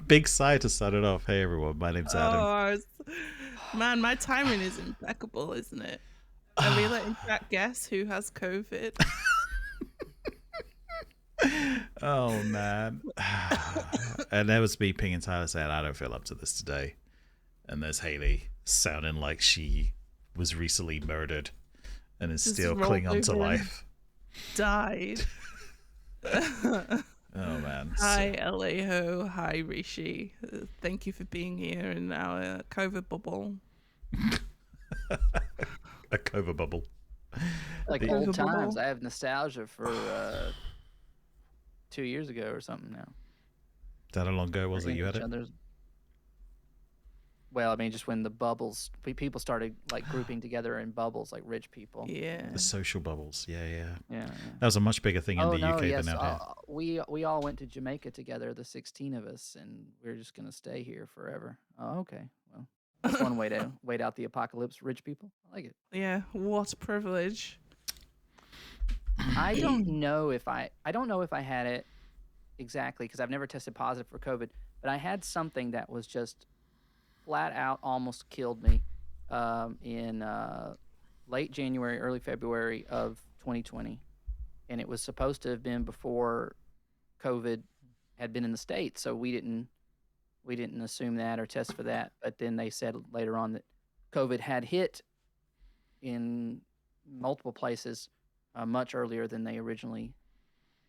Big sigh to start it off. Hey everyone, my name's Adam. Oh, man, my timing is impeccable, isn't it? Are we letting Jack guess who has COVID? Oh man. And there was me pinging Tyler saying I don't feel up to this today. And there's Hayley sounding like she was recently murdered and is Just still rolled clinging on to over and life. died. Oh man. Hi, Alejo. Hi, Rishi. Thank you for being here in our COVID bubble. A cova bubble. Like The- old COVID bubble. times. I have nostalgia for 2 years ago or something now. That how long ago was We're it in you had each it? other's- Well, I mean, just when the bubbles, people started like grouping together in bubbles, like rich people. Yeah. The social bubbles. Yeah. Yeah. That was a much bigger thing in Oh the no, UK yes. than out here. We all went to Jamaica together, the 16 of us, and we're just gonna stay here forever. Oh, okay. Well, that's one way to wait out the apocalypse. Rich people, I like it. Yeah. What a privilege. I don't know if I had it exactly because I've never tested positive for COVID, but I had something that was just flat out almost killed me in late January, early February of 2020, and it was supposed to have been before COVID had been in the States, so we didn't assume that or test for that. But then they said later on that COVID had hit in multiple places much earlier than they originally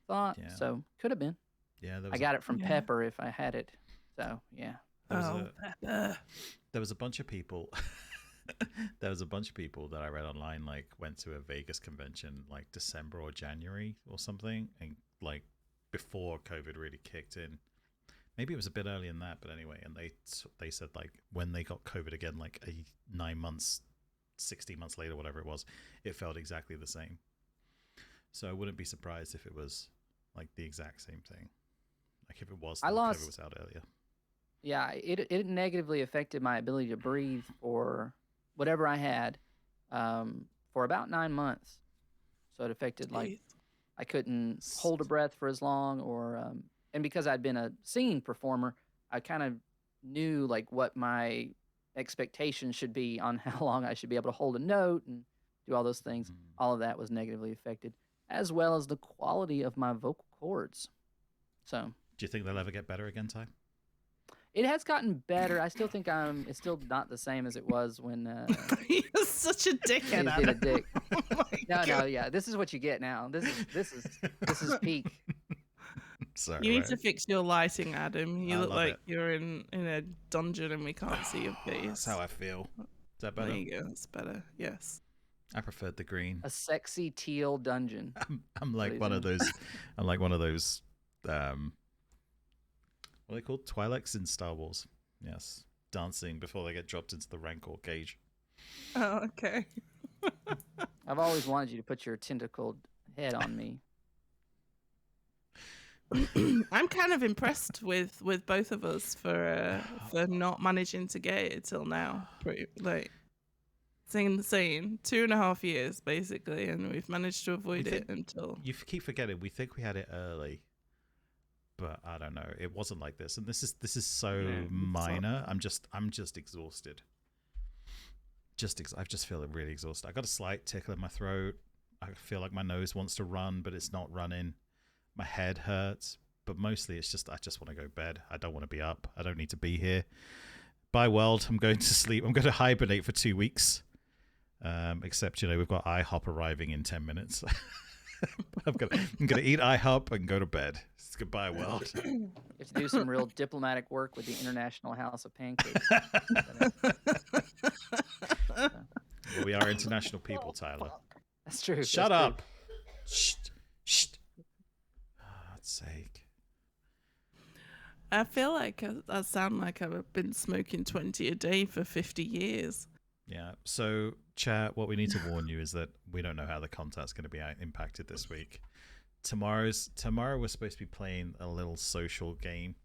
thought. Yeah. So could have been. Yeah, I got it from Yeah. Pepper if I had it. So yeah. there was a bunch of people there was a bunch of people that I read online like went to a Vegas convention like December or January or something, and like before COVID really kicked in. Maybe it was a bit earlier than that, but anyway, and they said like when they got COVID again, like 9 months, 16 months later, whatever it was, it felt exactly the same. So I wouldn't be surprised if it was like the exact same thing. Like if it was, I lost- COVID was out earlier. Yeah, it negatively affected my ability to breathe for whatever I had for about 9 months. So it affected like Jeez. I couldn't hold a breath for as long, or and because I'd been a singing performer, I kind of knew like what my expectations should be on how long I should be able to hold a note and do all those things. All of that was negatively affected, as well as the quality of my vocal cords. So Do you think they'll ever get better again, Ty? it has gotten better. I still think it's still not the same as it was when You're such a dickhead, He's being a Adam. dick. Oh my No, God. yeah. This is what you get now. This is peak. Sorry, You need right? to fix your lighting, Adam. You I look love like it. you're in a dungeon and we can't see your face. That's how I feel. Is that There better? you go. That's better. Yes. I preferred the green. A sexy teal dungeon. I'm like What one is of those. I'm like one of those. What are they called? Twi'leks in Star Wars. Yes, dancing before they get dropped into the Rancor cage. Oh, okay. I've always wanted you to put your tentacled head on me. I'm kind of impressed with both of us for not managing to get it till now. Pretty like it's insane. 2.5 years basically, and we've managed to avoid it until. You keep forgetting. We think we had it early, but I don't know. It wasn't like this, and this is so Yeah, it's minor. I'm just exhausted. I just feel really exhausted. I got a slight tickle in my throat. I feel like my nose wants to run, but it's not running. My head hurts, but mostly it's just I just want to go to bed. I don't want to be up. I don't need to be here. Bye world. I'm going to sleep. I'm going to hibernate for 2 weeks. Except we've got IHOP arriving in 10 minutes. I'm gonna eat IHOP and go to bed. It's goodbye world. You have to do some real diplomatic work with the International House of Pancakes. Well, we are international people, Tyler. That's true. Shut that's up. Shh. Shh. Oh, God's sake. I feel like I sound like I've been smoking 20 a day for 50 years. Yeah. So, chat, what we need to warn you is that we don't know how the content's going to be impacted this week. Tomorrow we're supposed to be playing a little social game.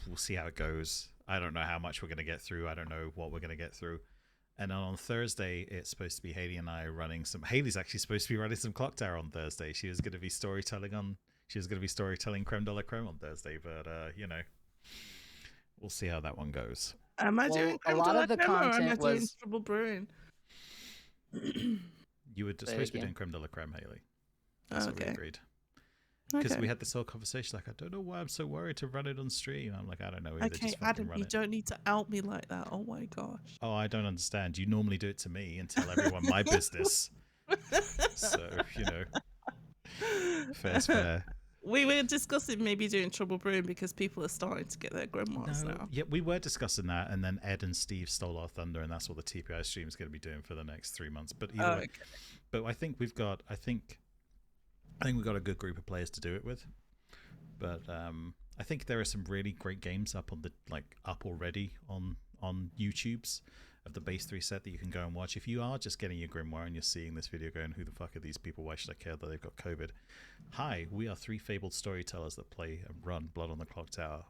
We'll see how it goes. I don't know how much we're going to get through. I don't know what we're going to get through. And then on Thursday, it's supposed to be Hayley and I running some. Hayley's actually supposed to be running some Clock Tower on Thursday. She was going to be storytelling creme de la creme on Thursday, but we'll see how that one goes. Am I doing a creme lot de la of the creme or am I content doing was trouble brewing? You were Say it supposed to be again. doing creme de la creme, Haley. That's what we Okay. agreed. Because Okay. we had this whole conversation, like, I don't know why I'm so worried to run it on stream. I'm like, I don't know either. Okay, Just fucking Adam, run you it. don't need to out me like that. Oh my gosh. Oh, I don't understand. You normally do it to me and tell everyone my business. So, you know, fair's fair. We were discussing maybe doing trouble brewing because people are starting to get their grandmas now. Yeah, we were discussing that, and then Ed and Steve stole our thunder, and that's what the TPI stream is going to be doing for the next 3 months. But either way, Okay. but I think we've got, I think we've got a good group of players to do it with. But I think there are some really great games up already on YouTube's of the base 3 set that you can go and watch. If you are just getting your Grimoire and you're seeing this video going, who the fuck are these people? Why should I care that they've got COVID? Hi, we are 3 fabled storytellers that play and run Blood on the Clock Tower.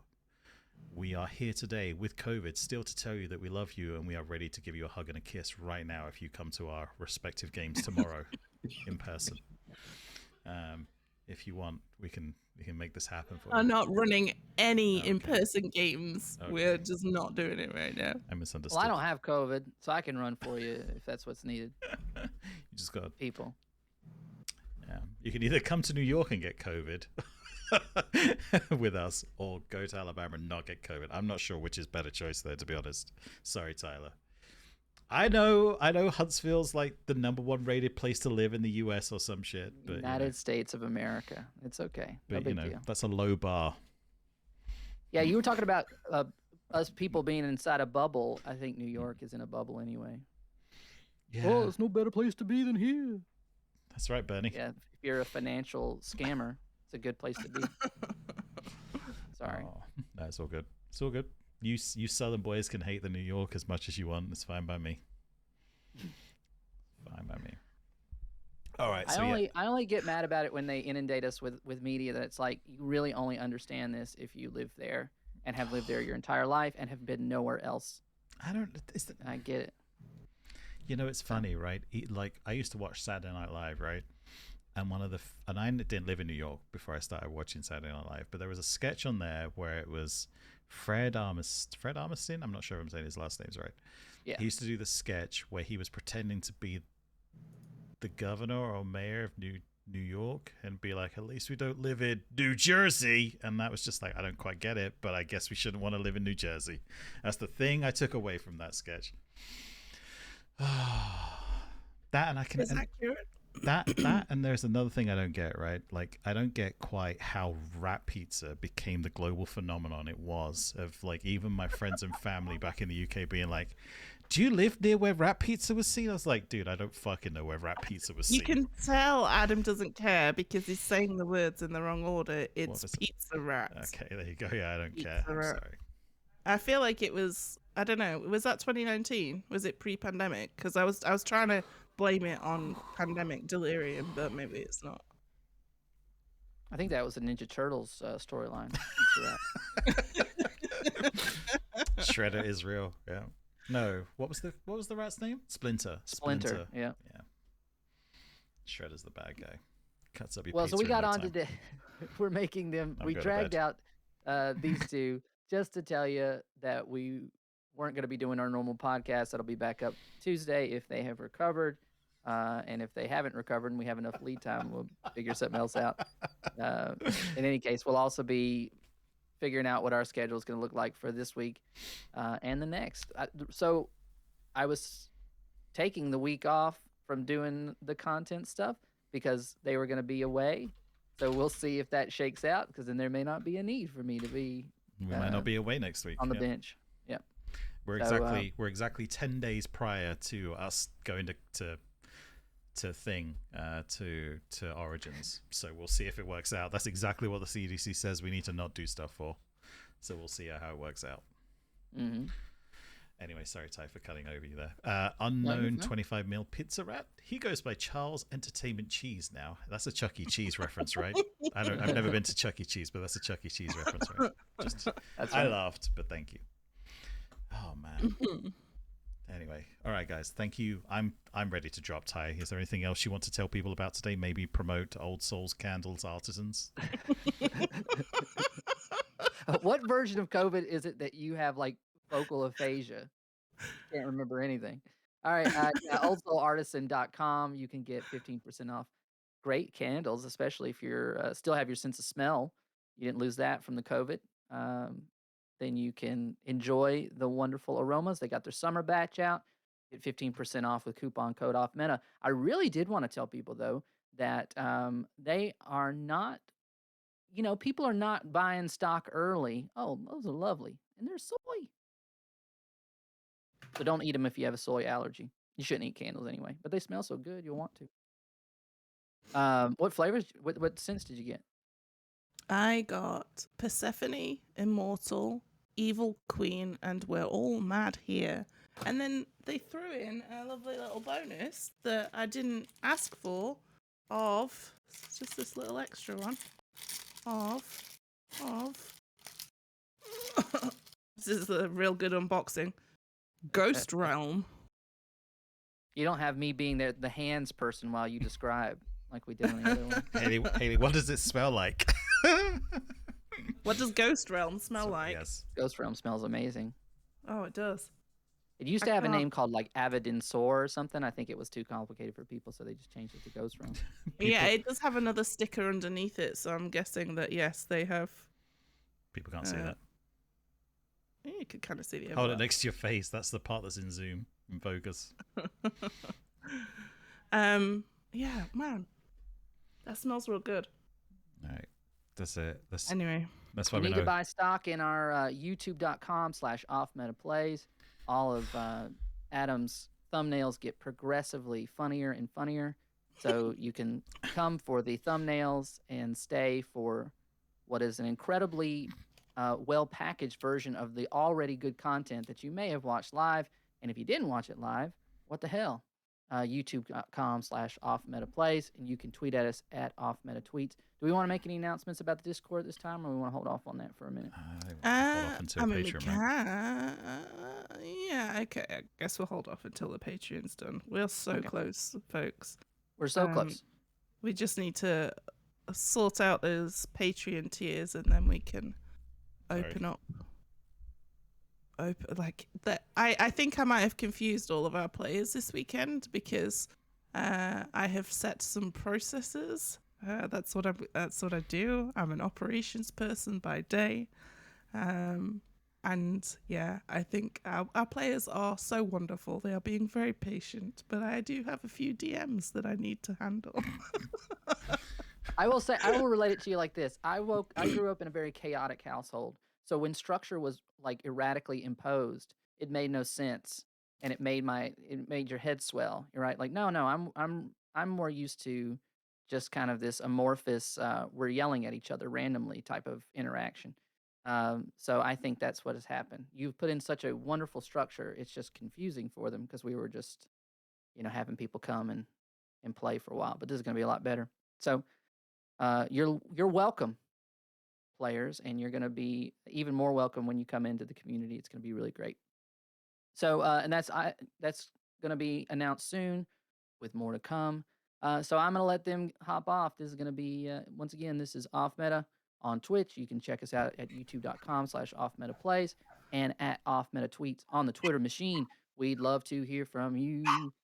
We are here today with COVID still to tell you that we love you and we are ready to give you a hug and a kiss right now if you come to our respective games tomorrow in person. If you want, we can make this happen for you. I'm not running any Okay. in-person games. Okay. We're just not doing it right now. I misunderstood. Well, I don't have COVID, so I can run for you if that's what's needed. You just got. People. Yeah. You can either come to New York and get COVID with us, or go to Alabama and not get COVID. I'm not sure which is better choice there, to be honest. Sorry, Tyler. I know Huntsville's like the #1 rated place to live in the US or some shit. But United States of America. It's okay. No but big deal. that's a low bar. Yeah, you were talking about us people being inside a bubble. I think New York is in a bubble anyway. Yeah. Oh, there's no better place to be than here. That's right, Bernie. Yeah, if you're a financial scammer, it's a good place to be. Sorry. Oh, no, it's all good. It's all good. You Southern boys can hate the New York as much as you want. It's fine by me. Fine by me. All right. So I only get mad about it when they inundate us with media that it's like you really only understand this if you live there and have lived there your entire life and have been nowhere else. I don't. And I get it. You know, it's funny, right? Like I used to watch Saturday Night Live, right? And and I didn't live in New York before I started watching Saturday Night Live, but there was a sketch on there where it was Fred Armisen. I'm not sure if I'm saying his last name's right. Yeah. He used to do the sketch where he was pretending to be the governor or mayor of New York and be like, at least we don't live in New Jersey. And that was just like, I don't quite get it, but I guess we shouldn't want to live in New Jersey. That's the thing I took away from that sketch. That and I can. Is accurate? That and there's another thing I don't get, right? Like I don't get quite how Rat Pizza became the global phenomenon it was, of like even my friends and family back in the UK being like, do you live near where Rat Pizza was seen? I was like, dude, I don't fucking know where Rat Pizza was seen. You can tell Adam doesn't care because he's saying the words in the wrong order. It's is it? Pizza Rat. Okay, there you go. Yeah, I don't Pizza care. I'm Rat. sorry. I feel like it was, I don't know, was that 2019? Was it pre-pandemic? Because I was trying to blame it on pandemic delirium, but maybe it's not. I think that was the Ninja Turtles storyline. Shredder is real. Yeah. No. What was the rat's name? Splinter. Splinter. Yeah. Yeah. Shredder's the bad guy. Cuts up your Well, pizza so we in got no on time. today. We're making them. I'm We going to dragged bed. out these two just to tell you that we weren't going to be doing our normal podcast. That'll be back up Tuesday if they have recovered. And if they haven't recovered and we have enough lead time, we'll figure something else out. In any case, we'll also be figuring out what our schedule is going to look like for this week and the next. So I was taking the week off from doing the content stuff because they were going to be away. So we'll see if that shakes out, because then there may not be a need for me to be We might not be away next week. on the yeah. bench. Yeah. We're exactly 10 days prior to us going to Origins. So we'll see if it works out. That's exactly what the CDC says we need to not do stuff for. So we'll see how it works out. Mm-hmm. Anyway, sorry, Ty, for cutting over you there. Unknown No. 25 mil pizza rat. He goes by Charles Entertainment Cheese now. That's a Chuck E. Cheese reference, right? I've never been to Chuck E. Cheese, but that's a Chuck E. Cheese reference, right? I laughed, but thank you. Oh man. Anyway, all right, guys. Thank you. I'm ready to drop. Ty, is there anything else you want to tell people about today? Maybe promote Old Souls Candles Artisans. What version of COVID is it that you have like vocal aphasia? Can't remember anything. All right, yeah, oldsoulartisan.com. You can get 15% off great candles, especially if you're still have your sense of smell. You didn't lose that from the COVID. Um, then you can enjoy the wonderful aromas. They got their summer batch out. Get 15% off with coupon code OFFMETA. I really did want to tell people though that they are not, people are not buying stock early. Oh, those are lovely, and they're soy. So don't eat them if you have a soy allergy. You shouldn't eat candles anyway, but they smell so good you'll want to. What flavors? What scents did you get? I got Persephone, Immortal, Evil Queen, and We're All Mad Here. And then they threw in a lovely little bonus that I didn't ask for of just this little extra one of this is a real good unboxing. Ghost Realm. You don't have me being the hands person while you describe like we did on the other one. Haley, what does it smell like? What does Ghost Realm smell like? Yes. Ghost Realm smells amazing. Oh, it does. It used to have a name called like Avidin Sore or something. I think it was too complicated for people, so they just changed it to Ghost Realm. Yeah, it does have another sticker underneath it, so I'm guessing that yes, they have. People can't see that. Yeah, you could kind of see the. Hold it next to your face. That's the part that's in zoom in focus. Yeah, man, that smells real good. All right, that's it. Anyway, that's why you we need know. to buy stock in our youtube.com/offmetaplays. All of Adam's thumbnails get progressively funnier and funnier, so you can come for the thumbnails and stay for what is an incredibly well-packaged version of the already good content that you may have watched live. And if you didn't watch it live, what the hell? youtube.com/offmetaplays, and you can tweet at us at offmetatweets. Do we want to make any announcements about the Discord this time, or we want to hold off on that for a minute? Hold off until Patreon, yeah, okay. I guess we'll hold off until the Patreon's done. We're so close, folks. We're so close. We just need to sort out those Patreon tiers, and then we can open up. Like that. I think I might have confused all of our players this weekend because I have set some processes. That's what I do. I'm an operations person by day, and yeah, I think our players are so wonderful. They are being very patient, but I do have a few DMs that I need to handle. I will relate it to you like this. I grew up in a very chaotic household. So when structure was like erratically imposed, it made no sense, and it made your head swell. You're right. Like, no, I'm more used to just kind of this amorphous, we're yelling at each other randomly type of interaction. So I think that's what has happened. You've put in such a wonderful structure. It's just confusing for them because we were just, having people come and play for a while. But this is going to be a lot better. So you're welcome, players, and you're going to be even more welcome when you come into the community. It's going to be really great. So and that's going to be announced soon with more to come. So I'm going to let them hop off. This is going to be once again, this is Off Meta on Twitch. You can check us out at youtube.com/offmetaplays and at offmetatweets on the Twitter machine. We'd love to hear from you.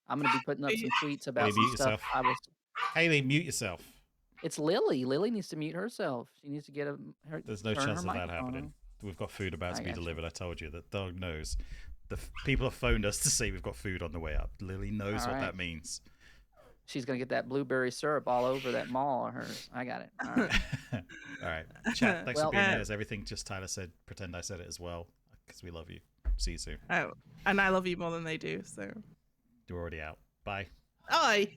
I'm going to be putting up some tweets about some stuff. Haley, mute yourself. It's Lily. Lily needs to mute herself. She needs to get There's no chance of that happening. We've got food about to be delivered. I told you. That dog knows. The people have phoned us to say we've got food on the way up. Lily knows what that means. She's going to get that blueberry syrup all over that mall of hers. I got it. All right. All right. Chat, thanks for being here. As everything just Tyler said, pretend I said it as well, because we love you. See you soon. Oh, and I love you more than they do, so. You're already out. Bye. Bye.